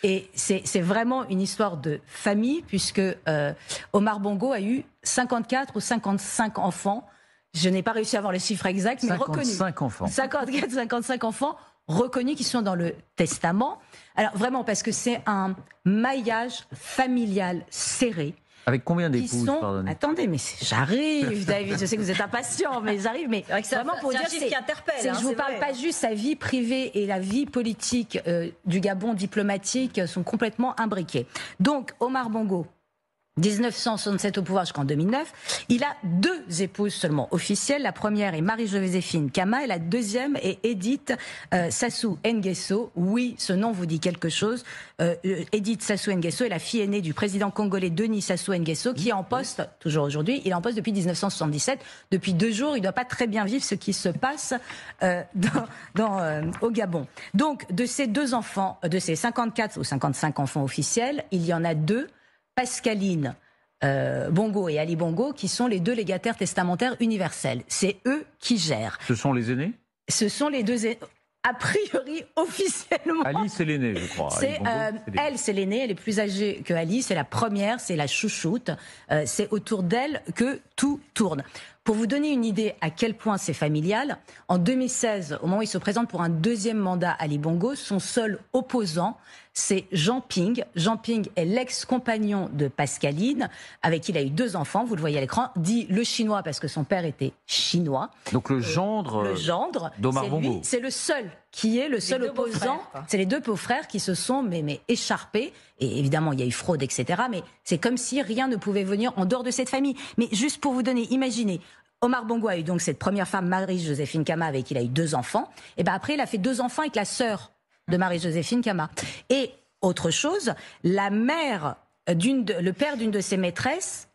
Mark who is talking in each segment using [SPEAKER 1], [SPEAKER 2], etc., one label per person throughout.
[SPEAKER 1] Et c'est vraiment une histoire de famille, puisque Omar Bongo a eu 54 ou 55 enfants. Je n'ai pas réussi à avoir le chiffre exact, mais
[SPEAKER 2] 55
[SPEAKER 1] reconnus.
[SPEAKER 2] enfants.
[SPEAKER 1] 54, 55 enfants reconnus qui sont dans le testament. Alors vraiment, parce que c'est un maillage familial serré.
[SPEAKER 2] Avec combien d'épouses, pardonnez ?
[SPEAKER 1] Attendez, mais j'arrive, David, je sais que vous êtes impatient, mais j'arrive. Mais vraiment pour dire,
[SPEAKER 3] qui interpelle.
[SPEAKER 1] Je vous parle pas juste sa vie privée et la vie politique du Gabon diplomatique sont complètement imbriquées. Donc, Omar Bongo, 1967 au pouvoir jusqu'en 2009, il a 2 épouses seulement officielles. La première est Marie-Joséphine Kama et la deuxième est Edith Sassou Nguesso. Oui, ce nom vous dit quelque chose. Edith Sassou Nguesso est la fille aînée du président congolais Denis Sassou Nguesso qui est en poste, toujours aujourd'hui, il est en poste depuis 1977. Depuis 2 jours, il ne doit pas très bien vivre ce qui se passe au Gabon. Donc, de ces 2 enfants, de ces 54 ou 55 enfants officiels, il y en a 2, Pascaline Bongo et Ali Bongo, qui sont les 2 légataires testamentaires universels. C'est eux qui gèrent.
[SPEAKER 2] Ce sont les aînés ?
[SPEAKER 1] Ce sont les 2 a priori, officiellement.
[SPEAKER 2] Ali, c'est l'aînée, je crois.
[SPEAKER 1] Elle, c'est l'aînée, elle est plus âgée que Ali, c'est la première, c'est la chouchoute. C'est autour d'elle que tout tourne. Pour vous donner une idée à quel point c'est familial, en 2016, au moment où il se présente pour un 2e mandat, Ali Bongo, son seul opposant, c'est Jean Ping. Jean Ping est l'ex-compagnon de Pascaline, avec qui il a eu 2 enfants, vous le voyez à l'écran, dit le chinois parce que son père était chinois.
[SPEAKER 2] Donc le gendre d'Omar Bongo.
[SPEAKER 1] C'est le seul qui est le seul opposant. C'est les 2 beaux-frères qui se sont mais écharpés. Et évidemment, il y a eu fraude, etc. Mais c'est comme si rien ne pouvait venir en dehors de cette famille. Mais juste pour vous donner, imaginez, Omar Bongo a eu donc cette première femme, Marie-Joséphine Kama, avec qui il a eu 2 enfants. Et ben après, il a fait 2 enfants avec la sœur de Marie-Joséphine Kama. Et autre chose, le père d'une de ses maîtresses,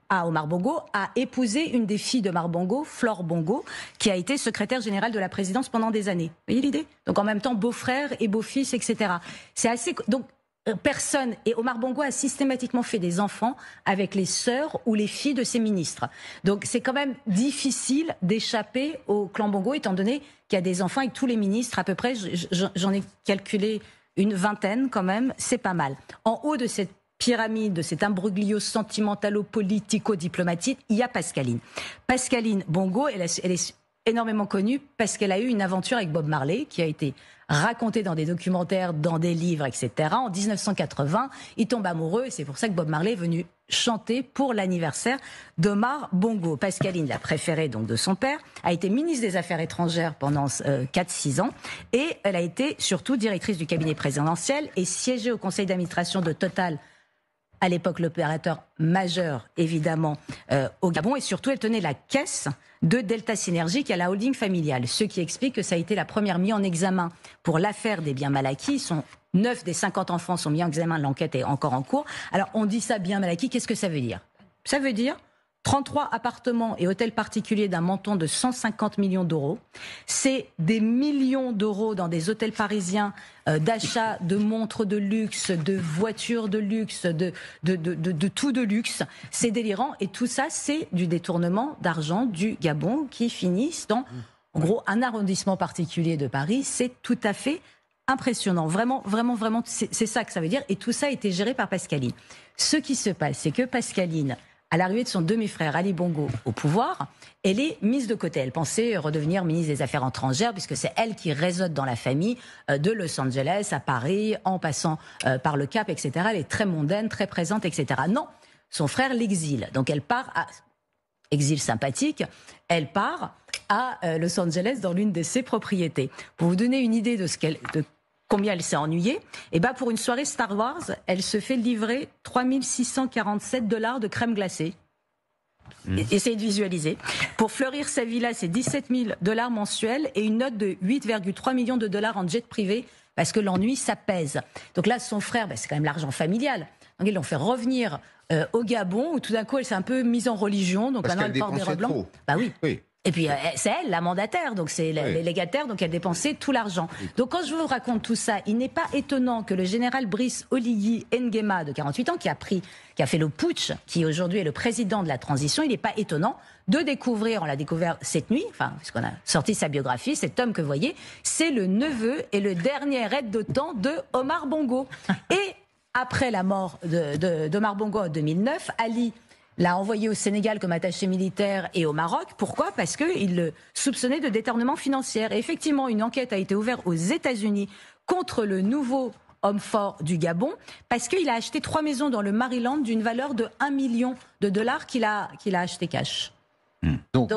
[SPEAKER 1] à Omar Bongo, a épousé une des filles d'Omar Bongo, Flore Bongo, qui a été secrétaire générale de la présidence pendant des années. Vous voyez l'idée ? Donc en même temps, beau-frère et beau-fils, etc. C'est assez... Donc, personne, et Omar Bongo a systématiquement fait des enfants avec les sœurs ou les filles de ses ministres. Donc c'est quand même difficile d'échapper au clan Bongo, étant donné qu'il y a des enfants avec tous les ministres, à peu près, j'en ai calculé une 20aine quand même, c'est pas mal. En haut de cette pyramide, de cet imbroglio sentimentalo-politico-diplomatique, il y a Pascaline. Pascaline Bongo, elle est énormément connue parce qu'elle a eu une aventure avec Bob Marley qui a été racontée dans des documentaires, dans des livres, etc. En 1980, il tombe amoureux et c'est pour ça que Bob Marley est venu chanter pour l'anniversaire d'Omar Bongo. Pascaline, la préférée donc de son père, a été ministre des Affaires étrangères pendant 4-6 ans et elle a été surtout directrice du cabinet présidentiel et siégée au conseil d'administration de Total, à l'époque l'opérateur majeur évidemment au Gabon, et surtout elle tenait la caisse de Delta Synergie qui a la holding familiale, ce qui explique que ça a été la première mise en examen pour l'affaire des biens mal acquis. 9 des 50 enfants sont mis en examen, l'enquête est encore en cours. Alors on dit ça, biens mal acquis, qu'est-ce que ça veut dire ? Ça veut dire 33 appartements et hôtels particuliers d'un montant de 150 millions d'euros. C'est des millions d'euros dans des hôtels parisiens, d'achat de montres de luxe, de voitures de luxe, de tout de luxe. C'est délirant. Et tout ça, c'est du détournement d'argent du Gabon qui finissent dans, en gros, un arrondissement particulier de Paris. C'est tout à fait impressionnant. Vraiment, vraiment, vraiment, c'est ça que ça veut dire. Et tout ça a été géré par Pascaline. Ce qui se passe, c'est que Pascaline, à l'arrivée de son demi-frère Ali Bongo au pouvoir, elle est mise de côté. Elle pensait redevenir ministre des Affaires étrangères puisque c'est elle qui résonne dans la famille de Los Angeles à Paris, en passant par le Cap, etc. Elle est très mondaine, très présente, etc. Non, son frère l'exile. Donc elle part à... Exil sympathique, elle part à Los Angeles dans l'une de ses propriétés. Pour vous donner une idée de combien elle s'est ennuyée, et ben pour une soirée Star Wars, elle se fait livrer $3 647 de crème glacée. Essayez de visualiser. Pour fleurir sa villa, c'est $17 000 mensuels et une note de 8,3 millions de dollars en jet privé parce que l'ennui, ça pèse. Donc là, son frère, c'est quand même l'argent familial. Donc ils l'ont fait revenir au Gabon où tout d'un coup, elle s'est un peu mise en religion. Donc
[SPEAKER 4] parce
[SPEAKER 1] maintenant, elle porte des robes blancs. Bah oui. Et puis, c'est elle, la mandataire, donc c'est les légataires, donc elle dépensait tout l'argent. Donc quand je vous raconte tout ça, il n'est pas étonnant que le général Brice Oligui Nguema, de 48 ans, qui a fait le putsch, qui aujourd'hui est le président de la transition, il n'est pas étonnant de découvrir, on l'a découvert cette nuit, enfin, puisqu'on a sorti sa biographie, cet homme que vous voyez, c'est le neveu et le dernier aide de temps de Omar Bongo. Et après la mort d'Omar Bongo en 2009, Ali l'a envoyé au Sénégal comme attaché militaire et au Maroc. Pourquoi ? Parce qu'il le soupçonnait de détournement financier. Et effectivement, une enquête a été ouverte aux États-Unis contre le nouveau homme fort du Gabon, parce qu'il a acheté 3 maisons dans le Maryland d'une valeur de $1 million qu'il a acheté cash. Donc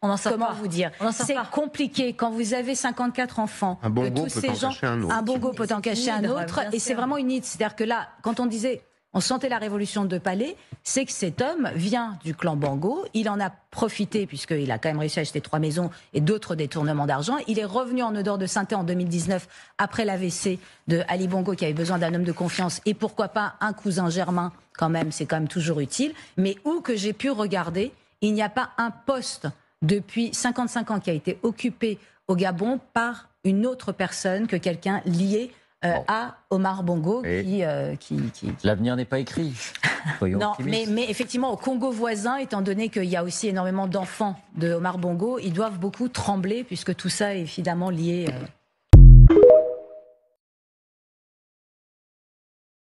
[SPEAKER 1] on en sort comment vous dire ? C'est compliqué quand vous avez 54 enfants.
[SPEAKER 3] Un bongo
[SPEAKER 1] tous ces gens, un bongo peut en cacher un autre. Et c'est vraiment une idée. C'est-à-dire que là, quand on disait on sentait la révolution de Palais, c'est que cet homme vient du clan Bongo. Il en a profité, puisqu'il a quand même réussi à acheter 3 maisons et d'autres détournements d'argent. Il est revenu en odeur de sainteté en 2019, après l'AVC de Ali Bongo, qui avait besoin d'un homme de confiance. Et pourquoi pas un cousin germain, quand même, c'est quand même toujours utile. Mais où que j'ai pu regarder, il n'y a pas un poste depuis 55 ans qui a été occupé au Gabon par une autre personne que quelqu'un lié à Omar Bongo qui...
[SPEAKER 2] L'avenir n'est pas écrit.
[SPEAKER 1] Non, mais effectivement, au Congo voisin, étant donné qu'il y a aussi énormément d'enfants de Omar Bongo, ils doivent beaucoup trembler puisque tout ça est évidemment lié